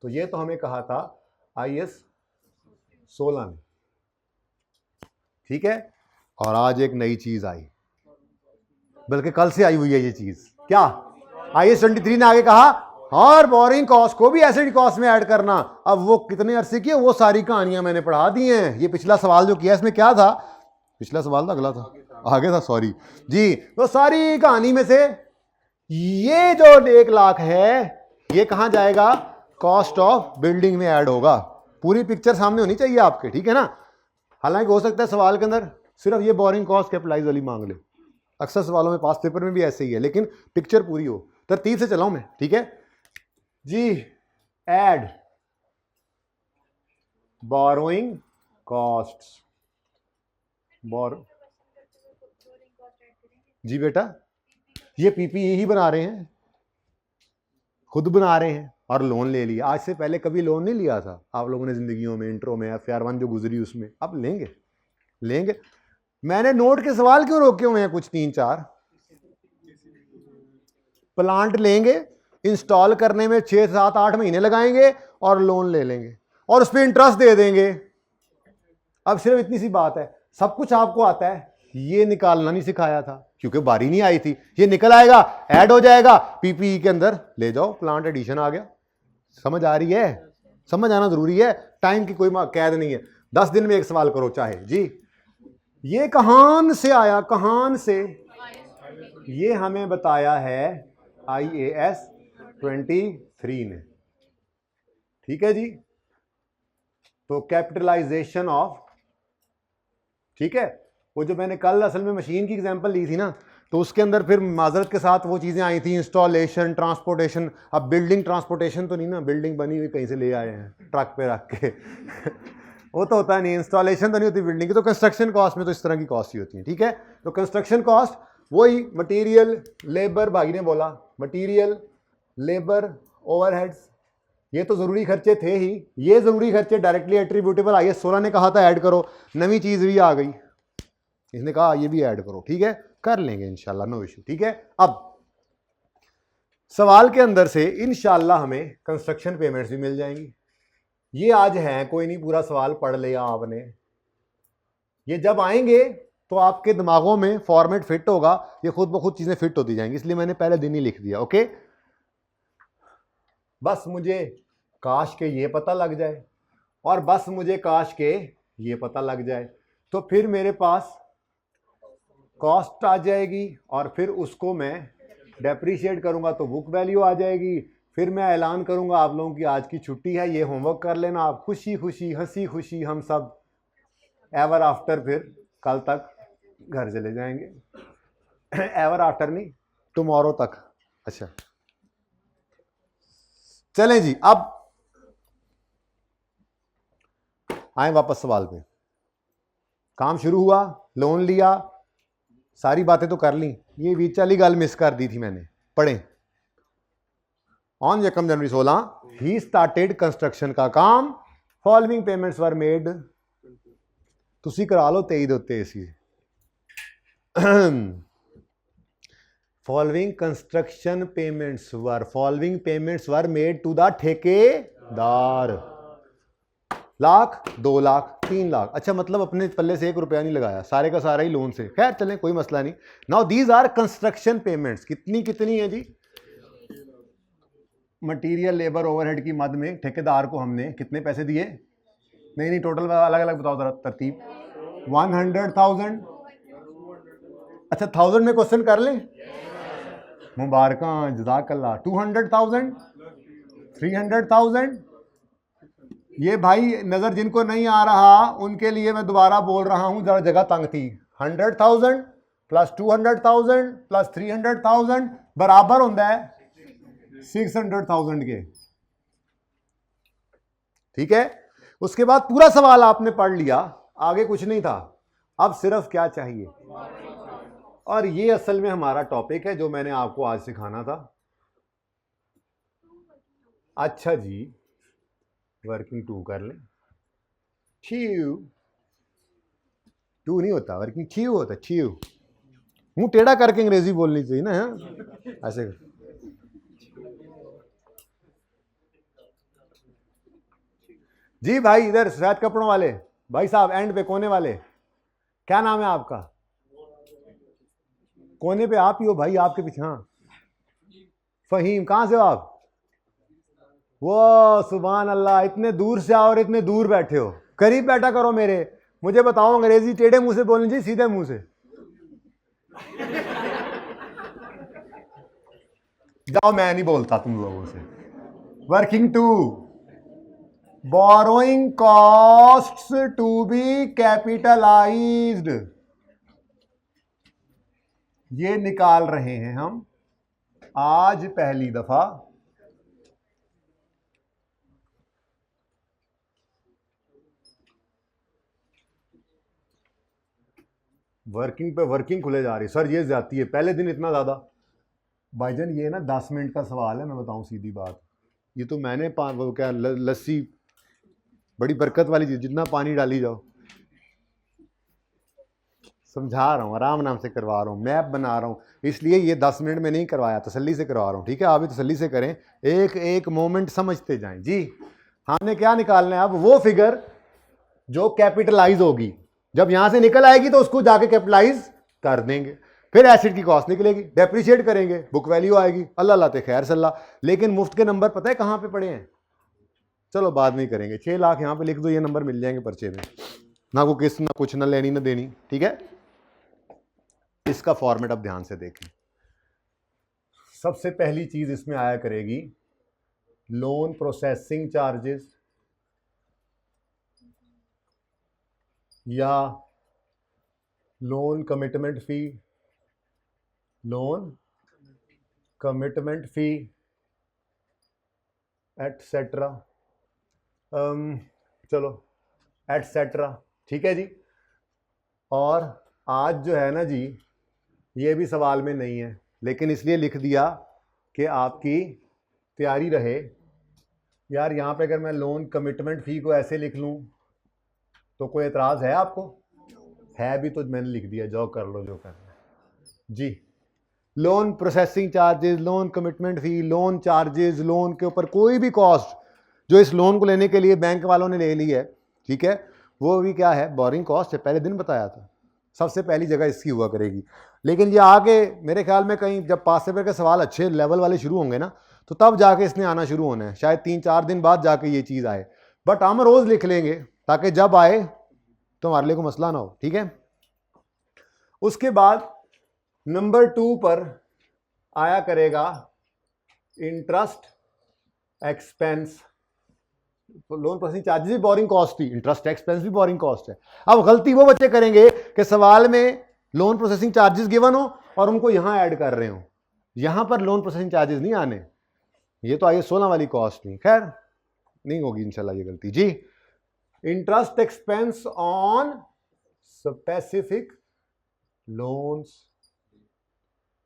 तो ये तो हमें कहा था IAS 16 ने, ठीक है? और आज एक नई चीज आई, बल्कि कल से आई हुई है ये चीज। क्या? IAS 23 ने आगे कहा और बोरिंग कॉस्ट को भी एसिड कॉस्ट में ऐड करना। अब वो कितने अरसे की है वो सारी कहानियां मैंने पढ़ा दी हैं। ये पिछला सवाल जो किया इसमें क्या था? पिछला सवाल था, अगला था, आगे था, सॉरी जी। तो सारी कहानी में से ये जो 1 लाख है ये कहां जाएगा? कॉस्ट ऑफ बिल्डिंग में ऐड होगा। पूरी पिक्चर सामने होनी चाहिए आपके, ठीक है ना? हालांकि हो सकता है सवाल के अंदर सिर्फ ये बोरिंग कॉस्ट कैपिटलाइज वाली मांग ले, अक्सर सवालों में पास पेपर में भी ऐसे ही है, लेकिन पिक्चर पूरी हो। तरतीब से चलाऊं मैं, ठीक है जी? ऐड बोरोइंग कॉस्ट, जी बेटा ये पीपीई ही बना रहे हैं, खुद बना रहे हैं और लोन ले लिया। आज से पहले कभी लोन नहीं लिया था आप लोगों ने जिंदगियों में, इंट्रो में FR1 जो गुजरी उसमें, अब लेंगे। मैंने नोट के सवाल क्यों रोके हुए हैं कुछ 3-4? प्लांट लेंगे, इंस्टॉल करने में 6-7-8 महीने लगाएंगे और लोन ले लेंगे और उस पर इंटरेस्ट दे देंगे। अब सिर्फ इतनी सी बात है, सब कुछ आपको आता है, ये निकालना नहीं सिखाया था क्योंकि बारी नहीं आई थी। ये निकल आएगा, ऐड हो जाएगा पीपीई के अंदर, ले जाओ, प्लांट एडिशन आ गया। समझ आ रही है? समझ आना जरूरी है, टाइम की कोई कैद नहीं है। 10 दिन में एक सवाल करो चाहे जी। ये कहां से आया? कहां से? ये हमें बताया है IAS 23 ने, ठीक है जी? तो कैपिटलाइजेशन ऑफ ठीक है। वो जो मैंने कल असल में मशीन की एग्जांपल ली थी ना, तो उसके अंदर फिर माजरत के साथ वो चीज़ें आई थी, इंस्टॉलेशन, ट्रांसपोर्टेशन। अब बिल्डिंग ट्रांसपोर्टेशन तो नहीं ना, बिल्डिंग बनी हुई कहीं से ले आए हैं ट्रक पे रख के वो तो होता नहीं, इंस्टॉलेशन तो नहीं होती बिल्डिंग की। तो कंस्ट्रक्शन कॉस्ट में तो इस तरह की कॉस्ट ही होती है, ठीक है। तो कंस्ट्रक्शन कॉस्ट वही मटेरियल, लेबर, भाई ने बोला मटेरियल, लेबर, ओवरहेड्स, ये तो ज़रूरी खर्चे थे ही। ये ज़रूरी खर्चे डायरेक्टली एट्रीब्यूटेबल IAS 16 ने कहा था ऐड करो, नवी चीज़ भी आ गई, इसने कहा ये भी ऐड करो, ठीक है, कर लेंगे इंशाल्लाह, नो इशू, ठीक है। अब सवाल के अंदर से इंशाल्लाह हमें कंस्ट्रक्शन पेमेंट्स भी मिल जाएंगी। ये आज हैं, कोई नहीं, पूरा सवाल पढ़ लिया आपने। ये जब आएंगे तो आपके दिमागों में फॉर्मेट फिट होगा, ये खुद ब खुद चीज़ें फिट होती जाएंगी, इसलिए मैंने पहले दिन ही लिख दिया, ओके। बस मुझे काश के ये पता लग जाए, और बस मुझे काश के ये पता लग जाए, तो फिर मेरे पास कॉस्ट आ जाएगी, और फिर उसको मैं डेप्रीशिएट करूंगा तो बुक वैल्यू आ जाएगी। फिर मैं ऐलान करूंगा आप लोगों की आज की छुट्टी है, ये होमवर्क कर लेना आप, खुशी खुशी, हंसी खुशी, हम सब एवर आफ्टर फिर कल तक घर चले जाएंगे एवर आफ्टर नहीं, टुमारो तक। अच्छा चलें जी, अब आए वापस सवाल पे। काम शुरू हुआ, लोन लिया, सारी बातें तो कर ली, ये बीच वाली गल मिस कर दी थी मैंने, पढ़ें। On 1 January 16 he started construction का काम, फॉलोइंग पेमेंट्स वर मेड, तुसी करा लो 23 उत्ते इसी following construction payments were made to the thekedar, lakh, 2 lakh, 3 lakh. अच्छा, मतलब अपने पल्ले से 1 रुपया नहीं लगाया, सारे का सारा ही लोन से। खैर चलें, कोई मसला नहीं। Now these are construction payments. कितनी है जी? मटेरियल, लेबर, ओवरहेड की मद में ठेकेदार को हमने कितने पैसे दिए? नहीं, टोटल अलग अलग बताओ जरा तरतीब। 100,000। अच्छा, 1000 में क्वेश्चन कर लें? मुबारक, जज़ाकल्लाह। 200,000, 300,000। ये भाई नजर जिनको नहीं आ रहा उनके लिए मैं दोबारा बोल रहा हूं, जरा जगह तंग थी। 100,000 प्लस 200,000 प्लस 300,000 बराबर होता है 600,000 के, ठीक है। उसके बाद पूरा सवाल आपने पढ़ लिया, आगे कुछ नहीं था। अब सिर्फ क्या चाहिए, और ये असल में हमारा टॉपिक है जो मैंने आपको आज सिखाना था। अच्छा जी, वर्किंग 2 कर लें। टू नहीं होता, वर्किंग 2 होता, 2। मुंह टेढ़ा करके अंग्रेजी बोलनी चाहिए ना, ऐसे। जी भाई, इधर सफेद कपड़ों वाले भाई साहब, एंड पे कोने वाले, क्या नाम है आपका? कोने पे आप ही हो भाई, आपके पीछे। हाँ, फहीम, कहां से हो आप? वो सुभान अल्लाह, इतने दूर से आओ और इतने दूर बैठे हो, करीब बैठा करो मेरे। मुझे बताओ, अंग्रेजी टेढ़े मुंह से बोलनी चाहिए सीधे मुंह से? जाओ, मैं नहीं बोलता तुम लोगों से। Working 2, borrowing costs to be capitalized, ये निकाल रहे हैं हम आज पहली दफा। वर्किंग पे वर्किंग खुले जा रही है सर, ये ज्यादा है, पहले दिन इतना ज़्यादा। भाईजान ये ना 10 मिनट का सवाल है, मैं बताऊं सीधी बात। ये तो मैंने वो क्या लस्सी बड़ी बरकत वाली चीज़, जितना पानी डाली जाओ। समझा रहा हूँ, आराम नाम से करवा रहा हूँ, मैप बना रहा हूँ, इसलिए ये 10 मिनट में नहीं करवाया, तसल्ली से करवा रहा हूँ, ठीक है। आप भी तसल्ली से करें, एक एक मोमेंट समझते जाएं जी। हमने क्या निकालना है अब? वो फिगर जो कैपिटलाइज होगी, जब यहां से निकल आएगी तो उसको जाके कैपिटलाइज कर देंगे। फिर एसिड की कॉस्ट निकलेगी, डेप्रिशिएट करेंगे, बुक वैल्यू आएगी, अल्लाह लाते खैर सल्ला। लेकिन मुफ्त के नंबर पता है कहां पे पड़े हैं? चलो बाद में करेंगे। 6 लाख यहां पे लिख दो, ये नंबर मिल जाएंगे पर्चे में, ना को किस्त, ना कुछ, ना लेनी ना देनी, ठीक है। इसका फॉर्मेट अब ध्यान से देखें। सबसे पहली चीज इसमें आया करेगी लोन प्रोसेसिंग चार्जेस या loan commitment fee, loan commitment फी एटसेट्रा, चलो एटसेट्रा, ठीक है जी। और आज जो है ना जी, ये भी सवाल में नहीं है, लेकिन इसलिए लिख दिया कि आपकी तैयारी रहे। यार यहाँ पे अगर मैं लोन कमिटमेंट फी को ऐसे लिख लूँ तो कोई एतराज़ है आपको? है भी तो मैंने लिख दिया, जाओ कर लो जो करना है जी। Loan processing charges, loan commitment fee, loan charges, loan के ऊपर कोई भी कॉस्ट जो इस लोन को लेने के लिए बैंक वालों ने ले ली है, ठीक है, वो भी क्या है, बोरिंग कॉस्ट है। पहले दिन बताया था, सबसे पहली जगह इसकी हुआ करेगी। लेकिन ये आगे मेरे ख्याल में कहीं जब पास पेपर के सवाल अच्छे लेवल वाले शुरू होंगे ना, तो तब जाके इसने आना शुरू होना है, शायद 3-4 दिन बाद जाके ये चीज़ आए। बट हम रोज़ लिख लेंगे ताकि जब आए तो हमारे लिए कोई मसला ना हो, ठीक है। उसके बाद नंबर 2 पर आया करेगा interest expense. Loan processing charges भी बोरिंग कॉस्ट थी, इंटरेस्ट एक्सपेंस भी बोरिंग कॉस्ट है। अब गलती वो बच्चे करेंगे कि सवाल में लोन प्रोसेसिंग चार्जेस गिवन हो और उनको यहां ऐड कर रहे हो, यहां पर लोन प्रोसेसिंग चार्जेस नहीं आने, ये तो आई 16 वाली कॉस्ट नहीं, खैर नहीं होगी इंशाल्लाह ये गलती जी। Interest expense on specific loans,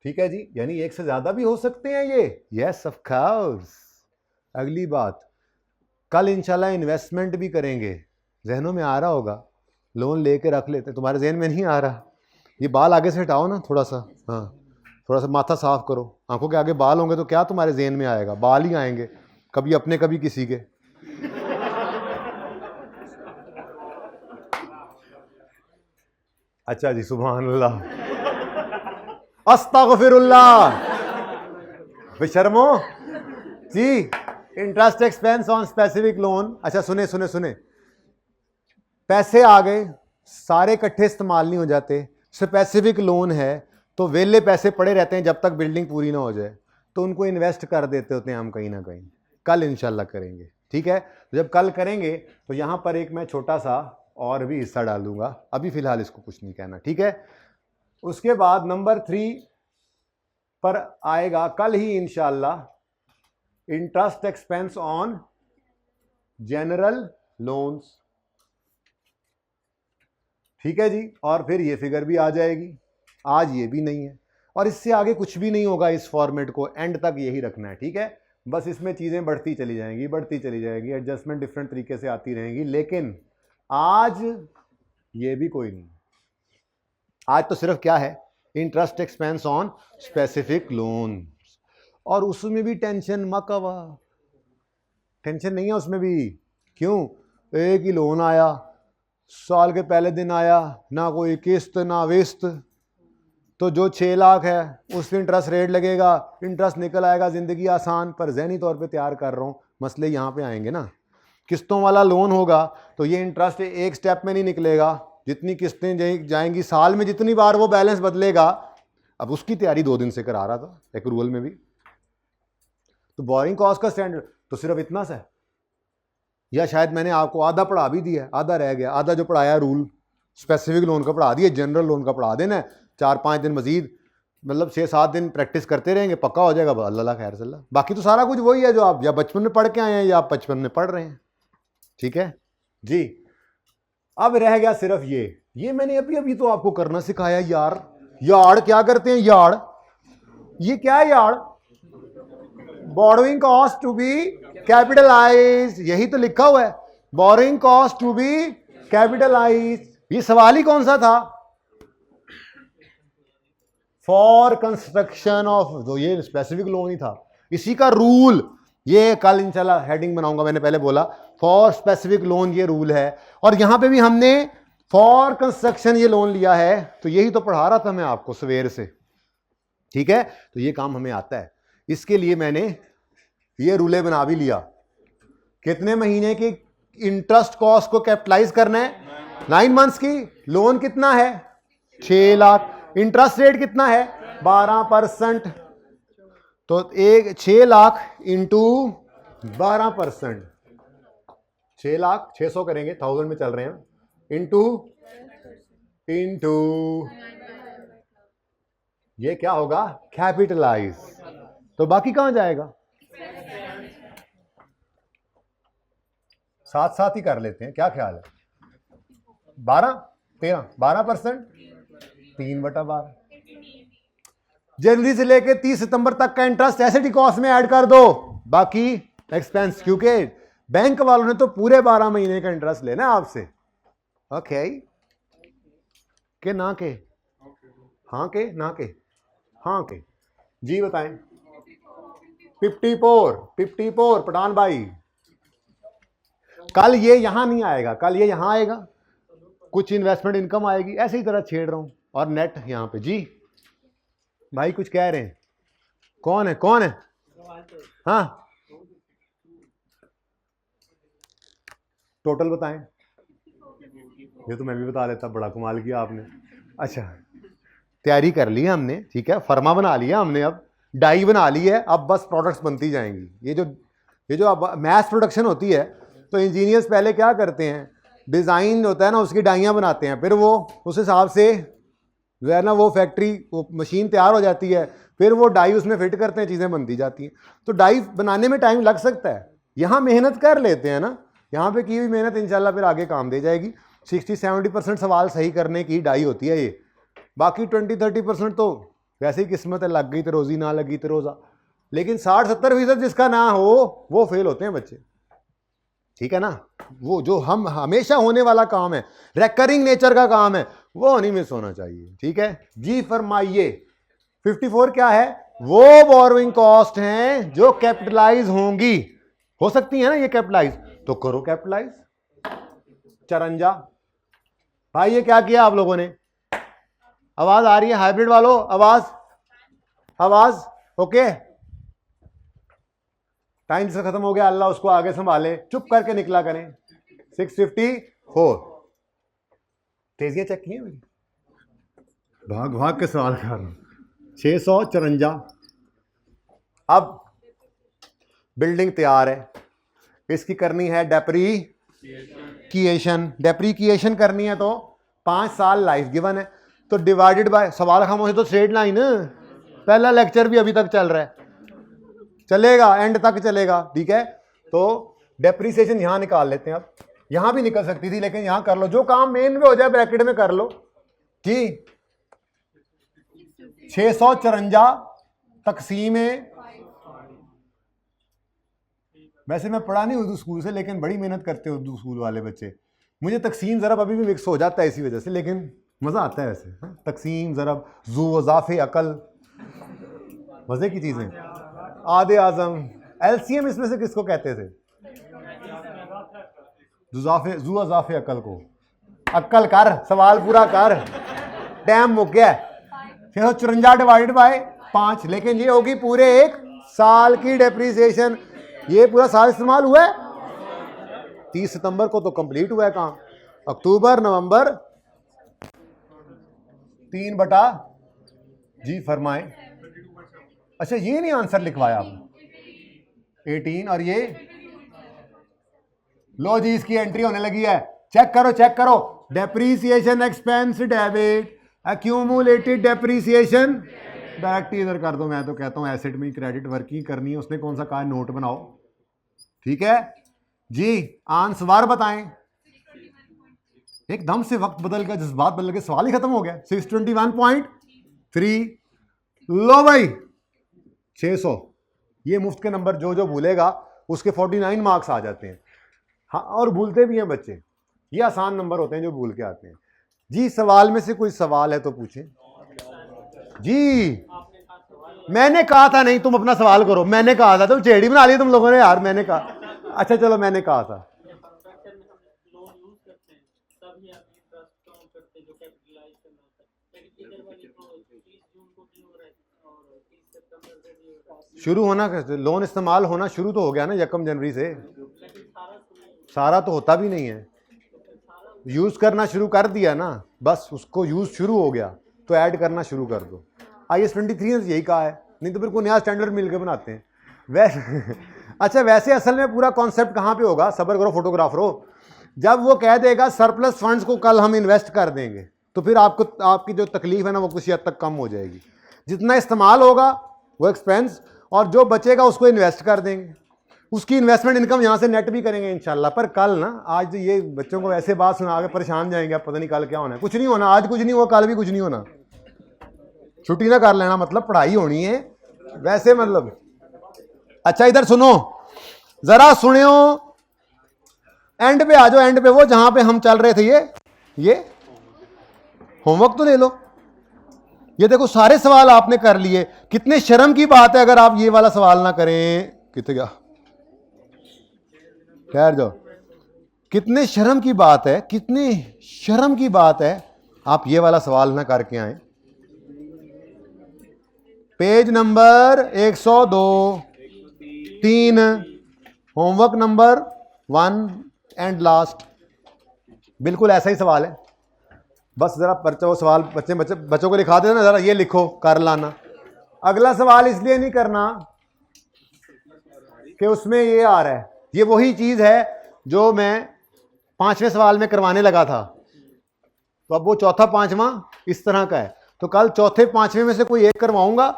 ठीक है जी, यानी एक से ज्यादा भी हो सकते हैं ये, यस ऑफ कोर्स। अगली बात, कल इंशाल्लाह इन्वेस्टमेंट भी करेंगे, जहनों में आ रहा होगा, लोन लेके रख लेते, तुम्हारे जहन में नहीं आ रहा? ये बाल आगे से हटाओ ना थोड़ा सा, हाँ थोड़ा सा माथा साफ करो, आंखों के आगे बाल होंगे तो क्या तुम्हारे जहन में आएगा? बाल ही आएंगे, कभी अपने कभी किसी के। अच्छा जी, सुभान अल्लाह, अस्तगफिरुल्लाह, बेशर्मो जी। Interest expense on specific loan, अच्छा सुने सुने सुने, पैसे आ गए सारे इकट्ठे इस्तेमाल नहीं हो जाते, स्पेसिफिक लोन है तो वेले पैसे पड़े रहते हैं जब तक बिल्डिंग पूरी ना हो जाए, तो उनको इन्वेस्ट कर देते होते हैं हम कहीं ना कहीं। कल इंशाल्लाह करेंगे, ठीक है। तो जब कल करेंगे तो यहां पर एक मैं छोटा सा और भी हिस्सा डालूंगा, अभी फिलहाल इसको कुछ नहीं कहना, ठीक है। उसके बाद नंबर 3 पर आएगा कल ही इंशाल्लाह interest expense on general loans, ठीक है जी। और फिर ये फिगर भी आ जाएगी, आज ये भी नहीं है और इससे आगे कुछ भी नहीं होगा। इस फॉर्मेट को एंड तक यही रखना है, ठीक है। बस इसमें चीज़ें बढ़ती चली जाएंगी, बढ़ती चली जाएगी, एडजस्टमेंट डिफरेंट तरीके से आती रहेंगी, लेकिन आज ये भी कोई नहीं। आज तो सिर्फ क्या है, interest expense on specific loan, और उसमें भी टेंशन मकवा, टेंशन नहीं है उसमें भी। क्यों? एक ही लोन आया, साल के पहले दिन आया, ना कोई किस्त ना विस्त, तो जो 6 लाख है उस पर इंटरेस्ट रेट लगेगा, इंटरेस्ट निकल आएगा, ज़िंदगी आसान। पर ज़हनी तौर पे तैयार कर रहा हूँ, मसले यहाँ पे आएंगे ना। किस्तों वाला लोन होगा तो ये इंटरेस्ट एक स्टेप में नहीं निकलेगा, जितनी किस्तें जाएंगी साल में, जितनी बार वो बैलेंस बदलेगा। अब उसकी तैयारी 2 दिन से करा रहा था एक्रूअल में भी। तो बोरिंग कॉस्ट का स्टैंडर्ड तो सिर्फ इतना सा है, या शायद मैंने आपको आधा पढ़ा भी दिया, आधा रह गया। आधा जो पढ़ाया रूल स्पेसिफिक लोन का पढ़ा दिया, जनरल लोन का पढ़ा देना है। 4-5 दिन मजीद, मतलब 6-7 दिन प्रैक्टिस करते रहेंगे, पक्का हो जाएगा अल्लाह खैर सल्ला। बाकी तो सारा कुछ वही है जो आप या बचपन में पढ़ के आए हैं या आप बचपन में पढ़ रहे हैं, ठीक है जी। अब रह गया सिर्फ ये मैंने अभी तो आपको करना सिखाया यार। यार्ड क्या करते हैं? यार्ड, ये क्या है yard? Borrowing cost to be capitalize, यही तो लिखा हुआ है, borrowing cost to be capitalize. ये सवाल ही कौन सा था? फॉर कंस्ट्रक्शन ऑफ, तो ये स्पेसिफिक लोन ही था, इसी का रूल। ये कल इंशाल्लाह हेडिंग बनाऊंगा, मैंने पहले बोला फॉर स्पेसिफिक लोन ये रूल है। और यहां पे भी हमने फॉर कंस्ट्रक्शन ये लोन लिया है, तो यही तो पढ़ा रहा था मैं आपको सवेर से, ठीक है। तो ये काम हमें आता है, इसके लिए मैंने ये रूले बना भी लिया। कितने महीने की इंटरेस्ट कॉस्ट को कैपिटलाइज करना है? 9 मंथ्स की। लोन कितना है? 6 लाख। इंटरेस्ट रेट कितना है? 12%। तो 6 लाख इंटू 12%, 6 लाख 600 करेंगे, 1000 में चल रहे हैं, इंटू इनटू, ये क्या होगा, कैपिटलाइज। तो बाकी कहां जाएगा, साथ साथ ही कर लेते हैं, क्या ख्याल है, 12% 3/12। जनवरी से लेके 30 सितंबर तक का इंटरेस्ट एसेट कॉस्ट में ऐड कर दो, बाकी एक्सपेंस, क्योंकि बैंक वालों ने तो पूरे 12 महीने का इंटरेस्ट लेना है आपसे। ओके के ना के, हाँ के ना के, हाँ के, जी बताएं। 54 पठान भाई, कल ये यहां नहीं आएगा, कल ये यहां आएगा, कुछ इन्वेस्टमेंट इनकम आएगी, ऐसे ही तरह छेड़ रहा हूं, और नेट यहां पे। जी भाई कुछ कह रहे हैं, कौन है, हाँ टोटल बताएं। ये तो मैं भी बता देता, बड़ा कमाल किया आपने। अच्छा तैयारी कर ली है हमने, ठीक है, फर्मा बना लिया हमने, अब डाई बना ली है, अब बस प्रोडक्ट्स बनती जाएंगी। ये जो अब मैथ प्रोडक्शन होती है, तो इंजीनियर्स पहले क्या करते हैं, डिज़ाइन होता है ना, उसकी डाइयाँ बनाते हैं, फिर वो उस हिसाब से जो है ना, वो फैक्ट्री, वो मशीन तैयार हो जाती है, फिर वो डाई उसमें फिट करते हैं, चीज़ें बनती जाती हैं। तो डाई बनाने में टाइम लग सकता है, यहाँ मेहनत कर लेते हैं ना, यहाँ पे की हुई मेहनत इंशाल्लाह फिर आगे काम दे जाएगी। 60-70% सवाल सही करने की डाई होती है ये, बाकी 20-30% तो वैसे ही किस्मत है, लग गई तो रोज़ी, ना लगी तो रोज़ा। लेकिन 60-70% जिसका ना हो वो फेल होते हैं बच्चे, ठीक है ना। वो जो हम हमेशा होने वाला काम है, रेकरिंग नेचर का काम है, वो नहीं मिस होना चाहिए, ठीक है जी। फरमाइए 54 क्या है, वो बोरोइंग कॉस्ट हैं जो कैपिटलाइज होंगी, हो सकती है ना ये कैपिटलाइज, तो करो कैपिटलाइज। 54 भाई ये क्या किया आप लोगों ने, आवाज आ रही है हाइब्रिड वालों, आवाज ओके। टाइम जिसका खत्म हो गया, अल्लाह उसको आगे संभाले, चुप करके निकला करें। 654 तेजियां चेक किए मेरी, भाग के सवाल कर रहा हूं। 654 अब बिल्डिंग तैयार है, इसकी करनी है डेप्रीकिएशन करनी है, तो 5 साल लाइफ गिवन है, तो डिवाइडेड बाय, सवाल खामोश तो स्ट्रेट लाइन, पहला लेक्चर भी अभी तक चल रहा है, चलेगा एंड तक चलेगा, ठीक है। तो डेप्रीसिएशन यहां निकाल लेते हैं, अब यहां भी निकल सकती थी, लेकिन यहां कर लो, जो काम मेन में हो जाए ब्रैकेट में कर लो कि 654 तकसीम, वैसे मैं पढ़ा नहीं उर्दू स्कूल से, लेकिन बड़ी मेहनत करते हैं उर्दू स्कूल वाले बच्चे। मुझे तकसीम ज़रब अभी भी मिक्स हो जाता है इसी वजह से, लेकिन मज़ा आता है वैसे। तकसीम ज़रब, जू वज़ाफ़े अकल, मज़े की चीज़ें। आदे आज़म, एलसीएम इसमें से किसको कहते थे, जू वज़ाफ़े अकल को। अक्ल कर, सवाल पूरा कर, टाइम मुक गया। 654 डिवाइडेड बाय 5, लेकिन ये होगी पूरे 1 साल की डेप्रीसिएशन। ये पूरा साल इस्तेमाल हुआ है, 30 सितंबर को तो कंप्लीट हुआ है काम, अक्टूबर नवंबर 3 बटा, जी फरमाएं। अच्छा ये नहीं आंसर लिखवाया आपने 18, और ये लो जी, इसकी एंट्री होने लगी है, चेक करो। Depreciation expense debit, accumulated depreciation direct इधर कर दो। मैं तो कहता हूं एसेट में क्रेडिट वर्किंग करनी है, उसने कौन सा कहा, नोट बनाओ, ठीक है जी। आंसर बताएं, एकदम से वक्त बदल गया, जज्बात बदल गए, सवाल ही खत्म हो गया। 621.3 लो भाई 600, ये मुफ्त के नंबर जो भूलेगा उसके 49 मार्क्स आ जाते हैं। हाँ, और भूलते भी हैं बच्चे, ये आसान नंबर होते हैं जो भूल के आते हैं। जी सवाल में से कोई सवाल है तो पूछें जी। मैंने कहा था नहीं, तुम अपना सवाल करो, मैंने कहा था, तुम चेड़ी बना ली तुम लोगों ने यार, मैंने कहा। अच्छा चलो, मैंने कहा था शुरू होना कैसे, लोन इस्तेमाल होना शुरू तो हो गया ना 1 जनवरी से, सारा तो होता भी नहीं है, यूज करना शुरू कर दिया ना, बस उसको यूज शुरू हो गया तो ऐड करना शुरू कर दो। IAS 23 ने यही कहा है, नहीं तो फिर कोई नया स्टैंडर्ड मिलकर बनाते हैं वैसे। अच्छा वैसे असल में पूरा कॉन्सेप्ट कहाँ पे होगा, सबर करो फोटोग्राफर हो, जब वो कह देगा सरप्लस फंड्स को कल हम इन्वेस्ट कर देंगे, तो फिर आपको आपकी जो तकलीफ है ना वो कुछ हद तक कम हो जाएगी। जितना इस्तेमाल होगा वो एक्सपेंस, और जो बचेगा उसको इन्वेस्ट कर देंगे, उसकी इन्वेस्टमेंट इनकम यहाँ से नेट भी करेंगे इंशाल्लाह। पर कल ना, आज ये बच्चों को ऐसे बात सुना के परेशान जाएंगे, आप पता नहीं कल क्या होना है। कुछ नहीं होना, आज कुछ नहीं हुआ कल भी कुछ नहीं होना। छुट्टी ना कर लेना, मतलब पढ़ाई होनी है वैसे, मतलब। अच्छा इधर सुनो जरा, सुनियो, एंड पे आ जाओ, एंड पे वो जहां पे हम चल रहे थे। ये होमवर्क तो ले लो। ये देखो सारे सवाल आपने कर लिए। कितने शर्म की बात है अगर आप ये वाला सवाल ना करें। कितने क्या, ठहर जाओ, कितने शर्म की बात है, कितने शर्म की बात है आप ये वाला सवाल ना करके आए। Page number 102, 3, homework number 1 and last. बिल्कुल ऐसा ही सवाल है, बस जरा पर्चा वो सवाल बच्चों को लिखा देना, जरा ये लिखो कर लाना। अगला सवाल इसलिए नहीं करना कि उसमें ये आ रहा है, ये वही चीज है जो मैं 5वें सवाल में करवाने लगा था। तो अब वो चौथा 5वां इस तरह का है, तो कल चौथे 5वें में से कोई एक करवाऊंगा,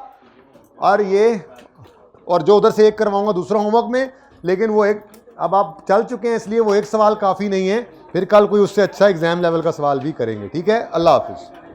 और जो उधर से एक करवाऊंगा दूसरा होमवर्क में। लेकिन वो एक, अब आप चल चुके हैं इसलिए वो एक सवाल काफ़ी नहीं है, फिर कल कोई उससे अच्छा एग्जाम लेवल का सवाल भी करेंगे। ठीक है, अल्लाह हाफिज़।